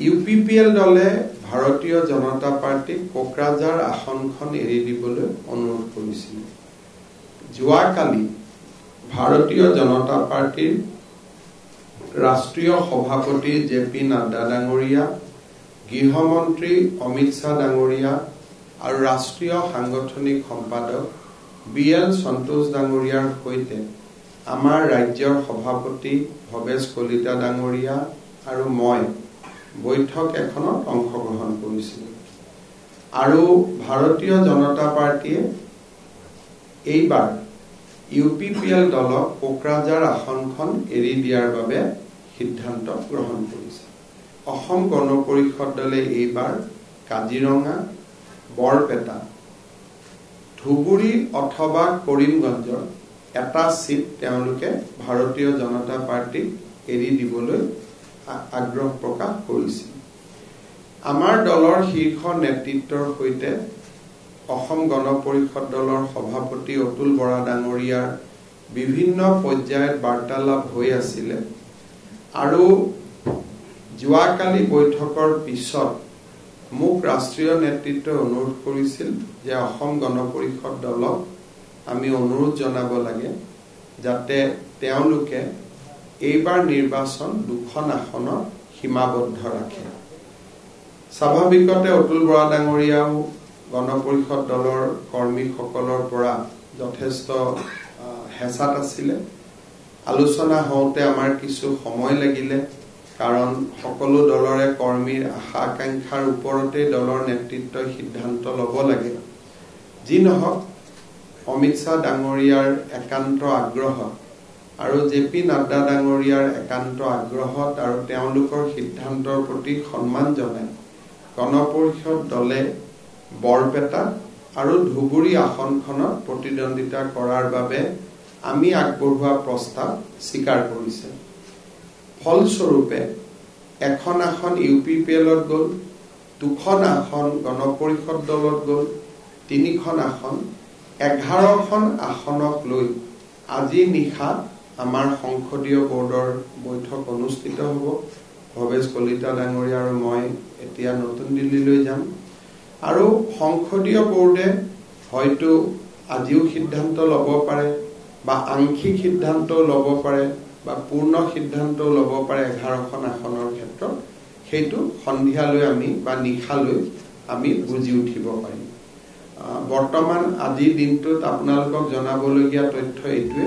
UPPL দলে ভাৰতীয় জনতা পাৰ্টিক কোকৰাঝাৰ আসনখন এৰি দিবলৈ অনুৰোধ কৰিছিল। যোৱাকালি ভাৰতীয় জনতা পাৰ্টিৰ ৰাষ্ট্ৰীয় সভাপতি জেপি নাড্ডা ডাঙৰীয়া, গৃহমন্ত্ৰী অমিত শ্বাহ ডাঙৰীয়া আৰু ৰাষ্ট্ৰীয় সাংগঠনিক সম্পাদক বিএল সন্তোষ ডাঙৰীয়াৰ সৈতে আমাৰ ৰাজ্যৰ সভাপতি ভৱেশ কলিতা ডাঙৰীয়া আৰু মই বৈঠক এখনত অংশগ্ৰহণ কৰিছিলোঁ। আৰু ভাৰতীয় জনতা পাৰ্টিয়ে এইবাৰ ইউপিপিএল দলক কোকৰাঝাৰ আসনখন এৰি দিয়াৰ বাবে সিদ্ধান্ত গ্ৰহণ কৰিছে। অসম গণ পৰিষদ দলে এইবাৰ কাজিৰঙা, বৰপেটা, ধুবুৰী অথবা কৰিমগঞ্জৰ এটা সিট তেওঁলোকে ভাৰতীয় জনতা পাৰ্টিক এৰি দিবলৈ আগ্ৰহ প্ৰকাশ কৰিছিল। আমাৰ দলৰ শীৰ্ষ নেতৃত্বৰ সৈতে অসম গণ পৰিষদ দলৰ সভাপতি অতুল বৰা ডাঙৰীয়াৰ বিভিন্ন পৰ্যায়ত বাৰ্তালাপ হৈ আছিল আৰু যোৱাকালি বৈঠকৰ পিছত মোক ৰাষ্ট্ৰীয় নেতৃত্বই অনুৰোধ কৰিছিল যে অসম গণ পৰিষদ দলক আমি অনুৰোধ জনাব লাগে যাতে তেওঁলোকে এইবাৰ নিৰ্বাচন দুখন আসনত সীমাবদ্ধ ৰাখে। স্বাভাৱিকতে অতুল বৰা ডাঙৰীয়াও গণ পৰিষদ দলৰ কৰ্মীসকলৰ পৰা যথেষ্ট হেঁচাত আছিলে। আলোচনা হওঁতে আমাৰ কিছু সময় লাগিলে, কাৰণ সকলো দলৰে কৰ্মীৰ আশা আকাংক্ষাৰ ওপৰতে দলৰ নেতৃত্বই সিদ্ধান্ত ল'ব লাগে। যি নহওক, অমিত শ্বাহ ডাঙৰীয়াৰ একান্ত আগ্ৰহত আৰু জেপি নাড্ডা ডাঙৰীয়াৰ একান্ত আগ্ৰহত আৰু তেওঁলোকৰ সিদ্ধান্তৰ প্ৰতি সন্মান জনাই গণ পৰিষদ দলে বৰপেটা আৰু ধুবুৰী আসনখনত প্ৰতিদ্বন্দ্বিতা কৰাৰ বাবে আমি আগবঢ়োৱা প্ৰস্তাৱ স্বীকাৰ কৰিছে। ফলস্বৰূপে এখন আসন ইউপিপিএলত গ'ল, দুখন আসন গণ পৰিষদ দলত গ'ল, তিনিখন আসন, 11খন আসনক লৈ আজি নিশা আমাৰ সংসদীয় বোৰ্ডৰ বৈঠক অনুষ্ঠিত হ'ব। ভৱেশ কলিতা ডাঙৰীয়া আৰু মই এতিয়া নতুন দিল্লীলৈ যাম আৰু সংসদীয় বোৰ্ডে হয়তো আজিও সিদ্ধান্ত ল'ব পাৰে বা আংশিক সিদ্ধান্তও ল'ব পাৰে বা পূৰ্ণ সিদ্ধান্তও ল'ব পাৰে 11খন আসনৰ ক্ষেত্ৰত। সেইটো সন্ধিয়ালৈ আমি বা নিশালৈ আমি বুজি উঠিব পাৰিম। বৰ্তমান আজিৰ দিনটোত আপোনালোকক জনাবলগীয়া তথ্য এইটোৱে।